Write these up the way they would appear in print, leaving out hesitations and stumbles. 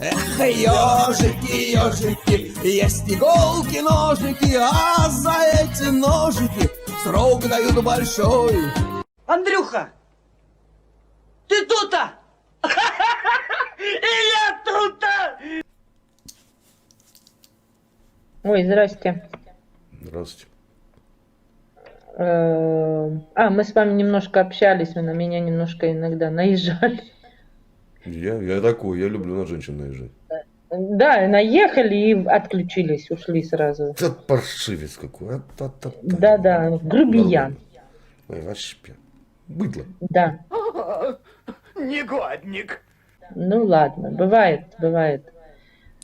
Эх, ежики, ежики, есть иголки, ножики, а за эти ножики срок дают большой. Андрюха, ты тут-то? И я тут-то! Ой, здрасте. Здравствуйте. Мы с вами немножко общались, вы на меня немножко иногда наезжали. Я такой, я люблю на женщин наезжать. Да, наехали и отключились, ушли сразу. Да паршивец какой. Да-да, грубиян. Ой, вообще. Быдло. Да. Негодник. Ну ладно, бывает, бывает.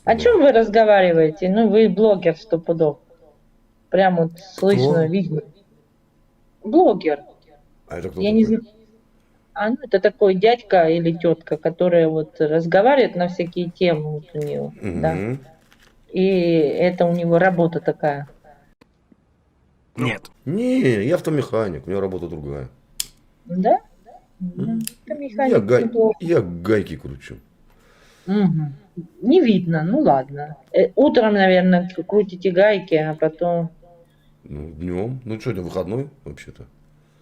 О чем вы разговариваете? Ну, вы блогер стопудов. Прям вот слышно, видно. Блогер. А это кто Я такой? не знаю. Ну, это такой дядька или тетка, которая вот разговаривает на всякие темы вот у него, да. И это у него работа такая. Нет. Не, я автомеханик, у меня работа другая. Да? Это механик неплохо. Я гайки кручу. Мгм. Не видно, ну ладно. Утром, наверное, крутите гайки, а потом... Ну, днем. Ну, что, выходной вообще-то?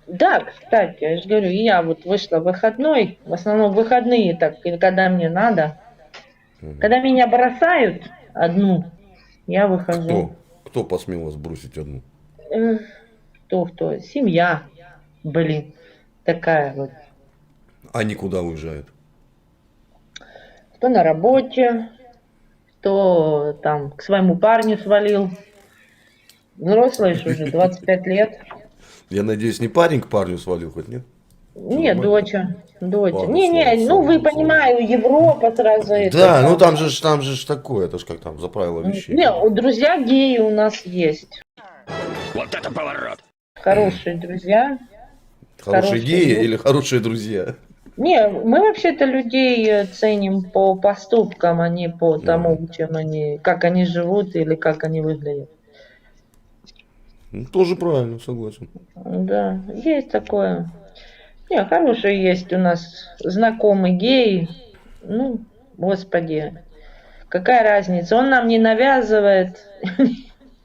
Да, кстати, я же говорю, и я вот вышла в выходной, в основном в выходные так, или когда мне надо. Когда меня бросают одну, я выхожу. Кто посмел вас бросить одну? Кто? Семья, блин, такая вот. Они куда уезжают? Кто на работе, кто там к своему парню свалил. Взрослый ж уже, 25 лет. Я надеюсь, не парень к парню свалил, хоть нет? Нет, доча. Ладно, Не, слава, вы слава. понимаю, Европа сразу это. Да, ну там же такое, это ж как там, за правила вещей. Не, друзья геи у нас есть. Вот это поворот. Хорошие друзья. Хорошие геи люди. или хорошие друзья? Не, мы вообще-то людей ценим по поступкам, а не по тому, чем они, как они живут или как они выглядят. Ну, тоже правильно, согласен. Да, есть такое. Не, хороший есть у нас знакомый гей. Ну, господи, какая разница? Он нам не навязывает,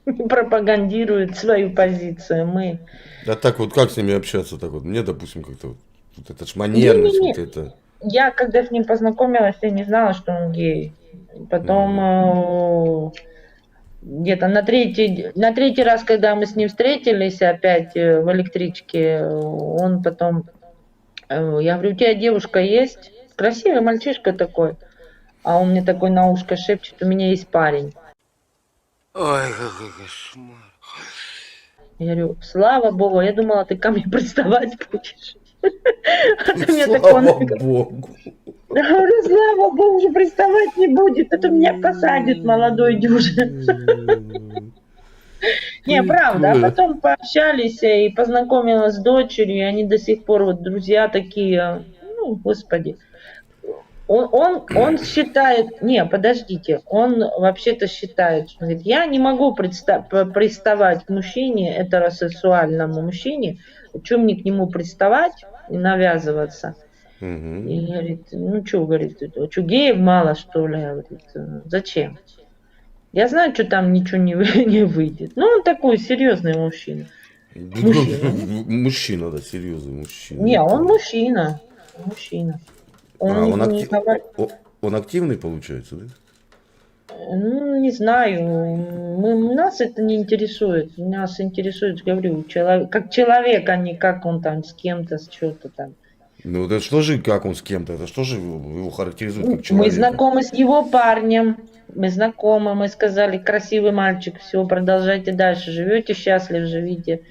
не пропагандирует свою позицию. Мы... Да так вот, как с ними общаться? Так вот, мне, допустим, как-то вот это ж манерность, Не-не-не. вот это. Я, когда с ним познакомилась, я не знала, что он гей. Потом где-то на третий раз, когда мы с ним встретились опять в электричке, он потом... Я говорю, у тебя девушка есть? Красивый мальчишка такой. А он мне такой на ушко шепчет, у меня есть парень. Ой, какой кошмар. Я говорю, слава богу, я думала, ты ко мне приставать будешь. А ты мне Слава богу. Я говорю, слава богу, же приставать не будет, это меня посадит молодой дюжа. Не, правда, а потом пообщались и познакомилась с дочерью, и они до сих пор вот друзья такие, ну, господи. Он считает, не, подождите, он вообще-то считает, что говорит, я не могу приставать к мужчине, этеросексуальному мужчине, что мне к нему приставать и навязываться. И говорит, ну что, говорит, что геев мало, что ли? Говорит, зачем? Я знаю, что там ничего не выйдет. Ну, он такой серьезный мужчина. Мужчина, да, серьезный мужчина. Не, он мужчина. Мужчина. Он активный, получается, да? Ну, не знаю. Нас это не интересует. Нас интересует, говорю, как человек, а не как он там с кем-то, с что-то там. Ну, это что же, как он с кем-то? Это что же его характеризует как человека? Мы знакомы с его парнем. Мы знакомы, мы сказали, красивый мальчик, все, продолжайте дальше. Живете счастливо, живите.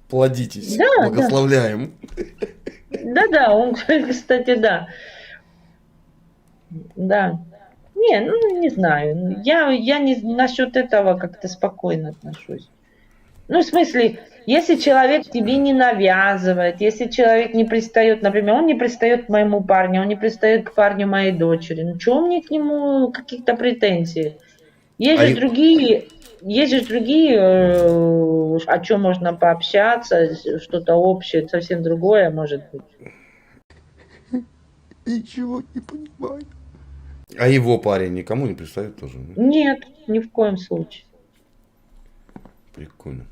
Плодитесь, Да, благословляем. Да, он, кстати, да. Да. Не, ну не знаю. Я не насчет этого как-то спокойно отношусь. Ну, в смысле, если человек тебе не навязывает, если человек не пристает, например, он не пристает к моему парню, он не пристает к парню моей дочери, ну, чего мне к нему каких-то претензий? Есть же другие есть же другие, о чем можно пообщаться, что-то общее, совсем другое может быть. Ничего не понимаю. А его парень никому не пристает тоже? Ну, Нет, ни в коем случае. прикольно.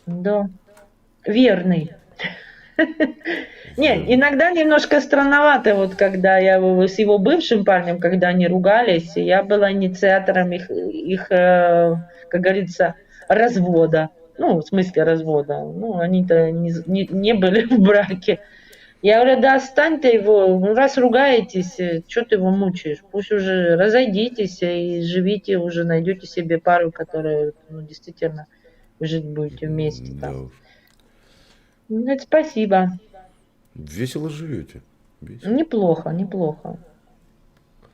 Да. Верный. Не, иногда немножко странновато, вот когда я с его бывшим парнем, когда они ругались, я была инициатором их, как говорится, развода. Ну, в смысле развода. Ну, они-то не были в браке. Я говорю, да отстань ты его, ну, раз ругаетесь, что ты его мучаешь? Пусть уже разойдитесь и живите уже, найдете себе пару, которая, ну, действительно, вы жить будете вместе Да там. уж. Ну, это спасибо. Весело живете. Весело. Неплохо, неплохо.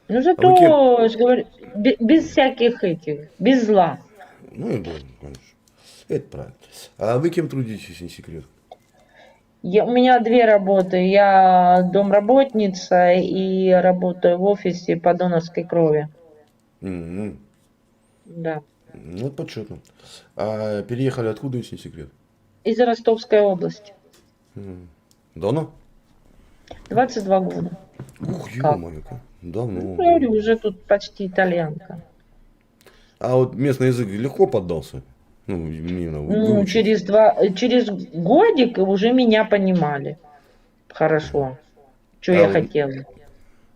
Ну, А вы зато, кем? я же говорю, без всяких этих, без зла. Ну, да, конечно. Это правильно. А вы кем трудитесь, если не секрет? У меня две работы. Я домработница и работаю в офисе по донорской крови. М. Да. Ну, это почетно. А переехали откуда, если не секрет? Из Ростовской области. Давно? 22 года. Ух, Как? ё-моё, давно. Ну, говорю, уже тут почти итальянка. А вот местный язык легко поддался? Ну, именно Ну, выучить. через годик уже меня понимали. Хорошо. Что я вот- хотела.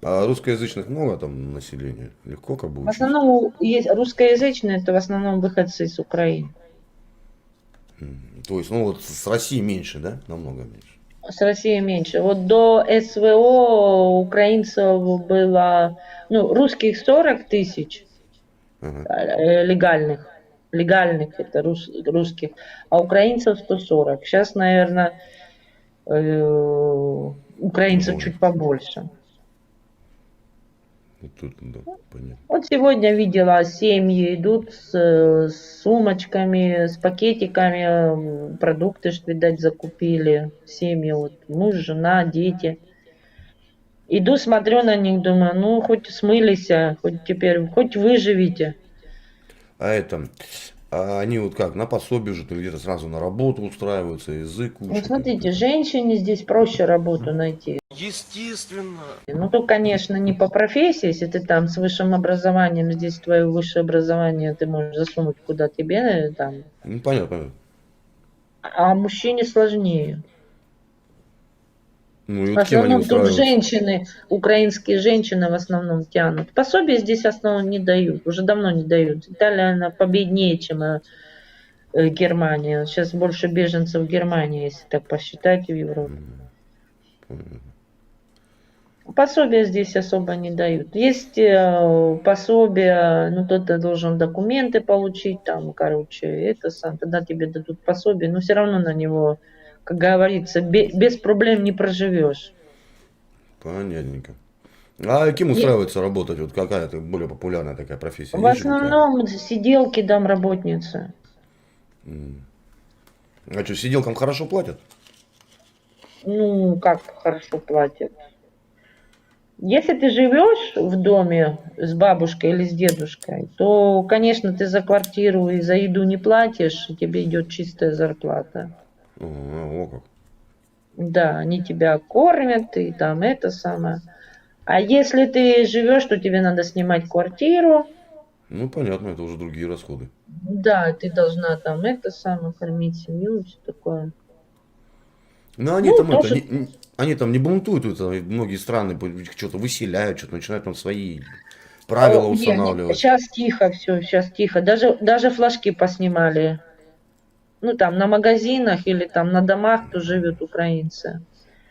А русскоязычных много там населения? Легко как бы В учить? основном есть русскоязычные, это в основном выходцы из Украины. То есть, ну вот с России меньше, да? Намного меньше. С Россией меньше. Вот до СВО украинцев было, ну, русских 40 тысяч Ага. легальных. Легальных это русских, а украинцев 140. Сейчас, наверное, украинцев Много. чуть побольше. Вот тут, да, понятно. Вот сегодня видела, семьи идут с сумочками, с пакетиками, продукты, что, видать, закупили. Семьи, вот муж, жена, дети. Иду, смотрю на них, думаю, ну, хоть смылись, хоть теперь, хоть выживите. А это, а они вот как, на пособие же где-то сразу на работу устраиваются, язык учат? Вот смотрите, женщине здесь проще работу найти. Естественно. Ну, то, конечно, не по профессии, если ты там с высшим образованием, здесь твое высшее образование ты можешь засунуть куда тебе там. Ну, понятно, понятно. А мужчине сложнее. Ну, и В вот кем они основном тут устраиваются? женщины, украинские женщины в основном тянут. Пособия здесь в основном не дают, уже давно не дают. Италия, она победнее, чем Германия. Сейчас больше беженцев в Германии, если так посчитать, в Европе. Пособия здесь особо не дают. Есть пособия, ну кто-то должен документы получить, там, короче, это сам, тогда тебе дадут пособие, но все равно на него, как говорится, без проблем не проживешь. Понятненько. А кем устраивается работать? Вот какая-то более популярная такая профессия? В Есть же какая? основном сиделки, домработницы. А что, сиделкам хорошо платят? Ну, как хорошо платят. Если ты живешь в доме с бабушкой или с дедушкой, то, конечно, ты за квартиру и за еду не платишь, и тебе идет чистая зарплата. О как. Да, они тебя кормят, и там это самое. А если ты живешь, то тебе надо снимать квартиру. Ну, понятно, это уже другие расходы. Да, ты должна там это самое кормить семью и все такое. Но они Ну, там тоже- они там не бунтуют, это многие страны что-то выселяют, что-то начинают там свои правила устанавливать. Сейчас тихо все, сейчас тихо. Даже флажки поснимали. Ну, там, на магазинах или там на домах, кто живет украинцы.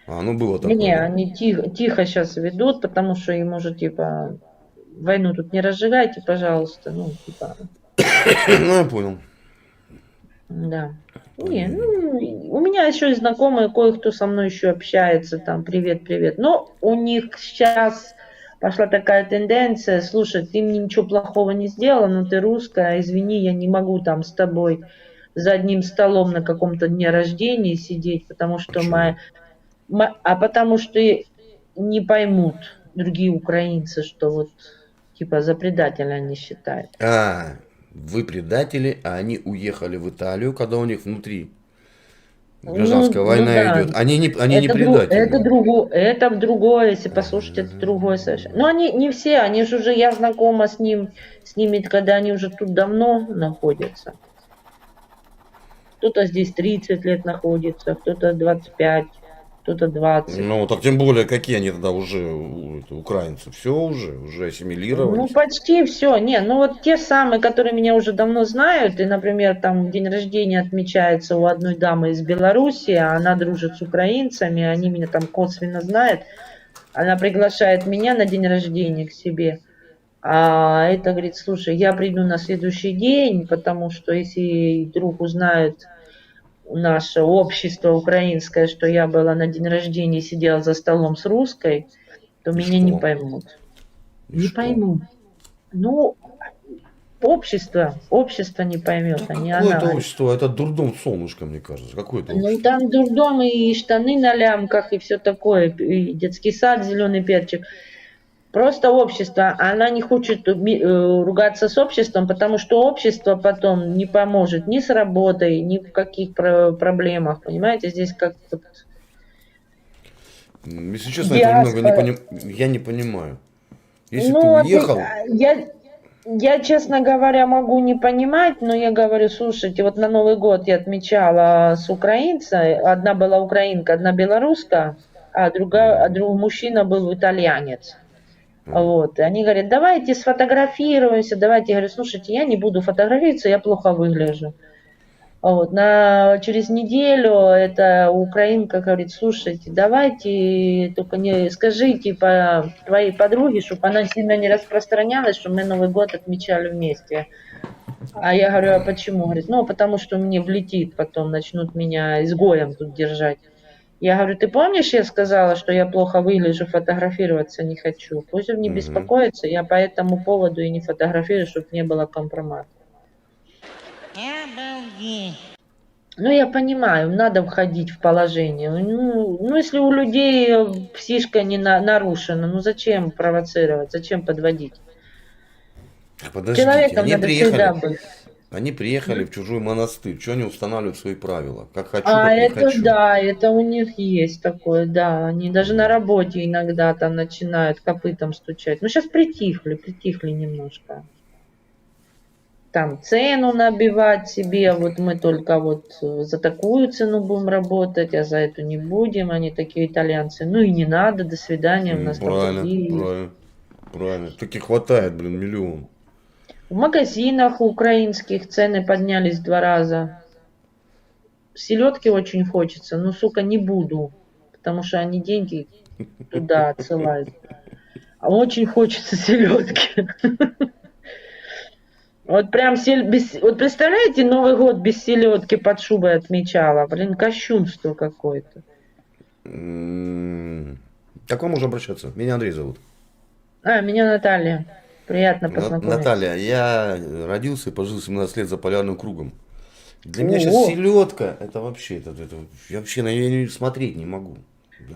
А, ну было такое. Не, Да? они тихо сейчас ведут, потому что им уже, типа, войну тут не разжигайте, пожалуйста. Ну, типа, Ну, я понял. да. Не, ну, у меня еще и знакомые, кое-кто со мной еще общается, там, привет. Но у них сейчас пошла такая тенденция, слушай, ты мне ничего плохого не сделала, но ты русская, извини, я не могу там с тобой за одним столом на каком-то дне рождения сидеть, потому что Почему? потому что не поймут другие украинцы, что вот типа за предателя они считают. А, Вы предатели, а они уехали в Италию, когда у них внутри гражданская война да. идет. Они не Это предатели. это другое, если послушать, это другое совершенно. Но они не все, они же уже, я знакома с ними, когда они уже тут давно находятся. Кто-то здесь 30 лет находится, кто-то 25, кто-то 20. Ну, так тем более, какие они тогда уже, украинцы, все уже ассимилировались. Ну, почти все. Не, ну вот те самые, которые меня уже давно знают, и, например, там день рождения отмечается у одной дамы из Беларуси, а она дружит с украинцами, они меня там косвенно знают. Она приглашает меня на день рождения к себе. А это говорит, слушай, я приду на следующий день, потому что если вдруг узнают наше общество украинское, что я была на день рождения и сидела за столом с русской, то И меня что? не поймут. И Не что? поймут. Ну, общество не поймет, Да а не какое она. это общество? Это дурдом солнышко, мне кажется. Какое это Ну, общество? там дурдом и штаны на лямках, и все такое, и детский сад, зеленый перчик. Просто общество, она не хочет ругаться с обществом, потому что общество потом не поможет ни с работой, ни в каких проблемах, понимаете, здесь как-то... Если честно, это немного Диаспора. я не понимаю. Если Ну, ты вот уехал, я, честно говоря, могу не понимать, но я говорю, слушайте, вот на Новый год я отмечала с украинцей, одна была украинка, одна белоруска, а другой мужчина был итальянец. Вот. И они говорят, давайте сфотографируемся, давайте. Я говорю, слушайте, я не буду фотографироваться, я плохо выгляжу. Вот. Через неделю эта украинка говорит, слушайте, давайте, только не скажите по твоей подруге, чтобы она сильно не распространялась, что мы Новый год отмечали вместе. А я говорю, а почему? Говорит, ну, потому что мне влетит, потом начнут меня изгоем тут держать. Я говорю, ты помнишь, я сказала, что я плохо выгляжу, фотографироваться не хочу? Пусть он не беспокоится, я по этому поводу и не фотографирую, чтобы не было компромата. Ну, я понимаю, надо входить в положение. Ну если у людей псишка не нарушена, ну зачем провоцировать, зачем подводить? подождите, Человеком надо всегда быть. они приехали в чужой монастырь. Что они устанавливают свои правила? Как хочу, А так не это хочу. да, это у них есть такое, да. Они даже на работе иногда там начинают копытом стучать. Ну, сейчас притихли немножко. Там цену набивать себе, вот мы только вот за такую цену будем работать, а за эту не будем. Они такие итальянцы. Ну и не надо, до свидания, у нас там другие есть. Правильно. Таких хватает, блин, миллион. В магазинах украинских цены поднялись в 2 раза. Селедки очень хочется, но, сука, не буду, потому что они деньги туда отсылают. А очень хочется селедки. Вот прям вот представляете, Новый год без селедки под шубой отмечала. Блин, кощунство какое-то. Как вам можно обращаться? Меня Андрей зовут. Меня Наталья. Приятно познакомиться. Наталья, я родился и пожил 17 лет за полярным кругом. Для меня сейчас селедка, это вообще, я вообще на нее смотреть не могу.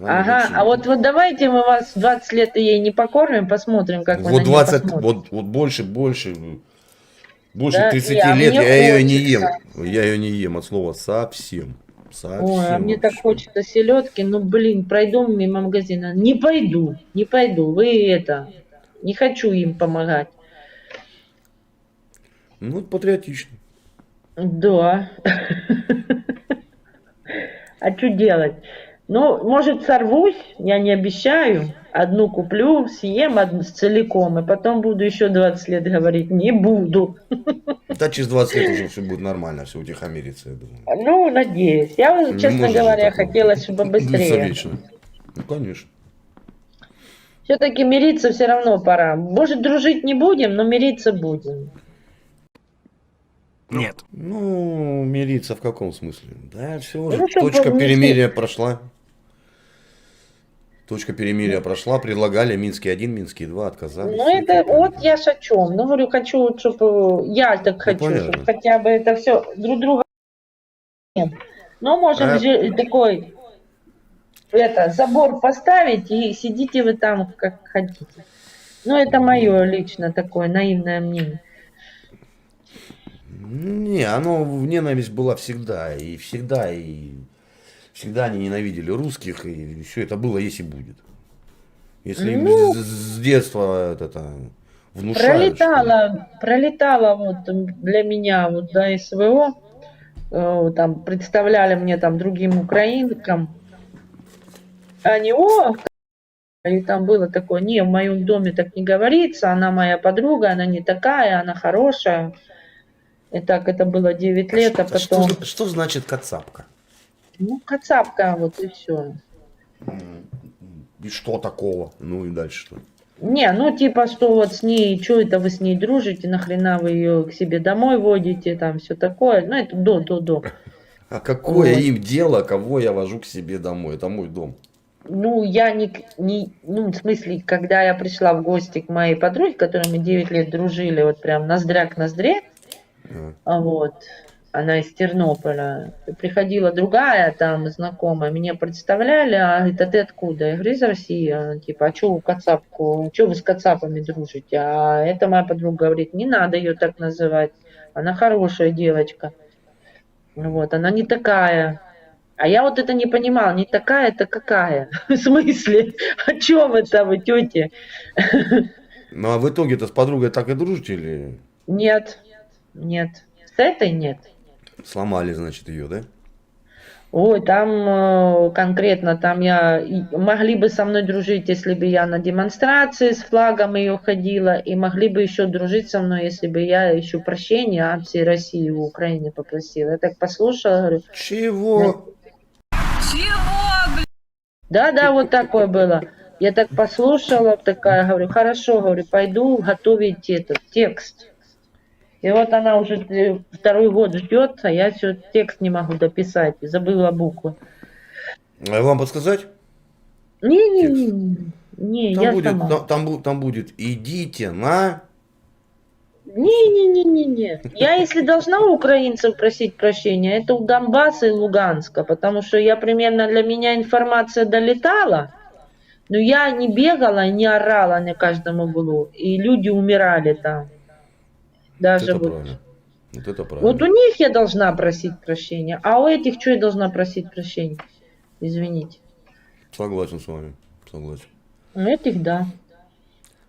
Ага, а вот давайте мы вас 20 лет ей не покормим, посмотрим, как вы вот на 20, нее вот больше да, 30 а лет мне я ее не хочется. ем. Я ее не ем от слова совсем. Ой, а мне так хочется селедки, ну блин, пройду мимо магазина. Не пойду, вы не хочу им помогать. Ну, патриотично. Да. А что делать? Ну, может, сорвусь, я не обещаю. Одну куплю, съем одну целиком, и потом буду еще 20 лет говорить, не буду. Да, через 20 лет уже все будет нормально, все утихомирится, я думаю. Ну, надеюсь. Я, честно говоря, хотела, чтобы быстрее. Вечно. Ну, конечно. Все-таки мириться все равно пора. Может, дружить не будем, но мириться будем. Нет. Ну, мириться в каком смысле? Да, все уже. Ну, Точка перемирия прошла. Точка перемирия прошла, предлагали Минский 1, Минский 2, отказались. Ну, это вот я ж о чем. Ну, говорю, хочу, чтобы я так хочу, понятно. чтобы хотя бы это все друг друга. Ну, можем же такой забор поставить и сидите вы там как хотите. Ну, это мое лично такое наивное мнение. Не, оно, ненависть была всегда. И всегда они ненавидели русских. И все это было, есть и будет. Если им Ну, с детства это внушают, что... пролетала вот для меня вот до СВО, там представляли мне там другим украинкам, они, и там было такое, не, в моем доме так не говорится, она моя подруга, она не такая, она хорошая. И так это было 9 лет, а потом, Что значит кацапка? ну, кацапка, вот и все. И что такого? Ну и дальше что? Не, ну типа, что вот с ней, что это вы с ней дружите, нахрена вы ее к себе домой водите, там все такое. Ну, это до. А какое Вот. им дело, кого я вожу к себе домой? Это мой дом. Ну, я ну, в смысле, когда я пришла в гости к моей подруге, которой мы 9 лет дружили, вот прям ноздря к ноздре, вот, она из Тернополя, и приходила другая там знакомая, меня представляли, а говорит, а ты откуда? Я говорю, из России. Она типа, а что вы с кацапами дружите? А эта моя подруга говорит, не надо ее так называть, она хорошая девочка, вот, она не такая. А я вот это не понимала, не такая, это какая? В смысле? О чем это вы, тети? Ну а в итоге-то с подругой так и дружите или Нет, нет. С этой нет. сломали, значит, ее, да? Ой, там конкретно, там могли бы со мной дружить, если бы я на демонстрации с флагом ее ходила, и могли бы еще дружить со мной, если бы я еще прощения от всей России в Украине попросила. Я так послушала, говорю, Чего? да, вот такое было. Я так послушала, такая, говорю, хорошо, говорю, пойду готовить этот текст. И вот она уже второй год ждет, а я все текст не могу дописать, забыла буквы. А вам подсказать? Текст. Не, Там я будет, сама. там будет идите на... Не. Я, если должна у украинцев просить прощения, это у Донбасса и Луганска, потому что для меня информация долетала, но я не бегала, не орала на каждом углу, и люди умирали там. Даже Это вот. правильно. Вот это Вот правильно. у них я должна просить прощения, а у этих что я должна просить прощения? Извините. Согласен с вами. Согласен. У этих да.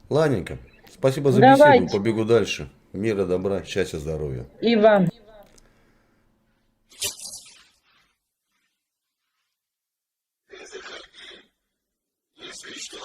Ладненько. Спасибо за Давайте. беседу. Побегу дальше. Мира, добра, счастья, здоровья. И вам. Если что,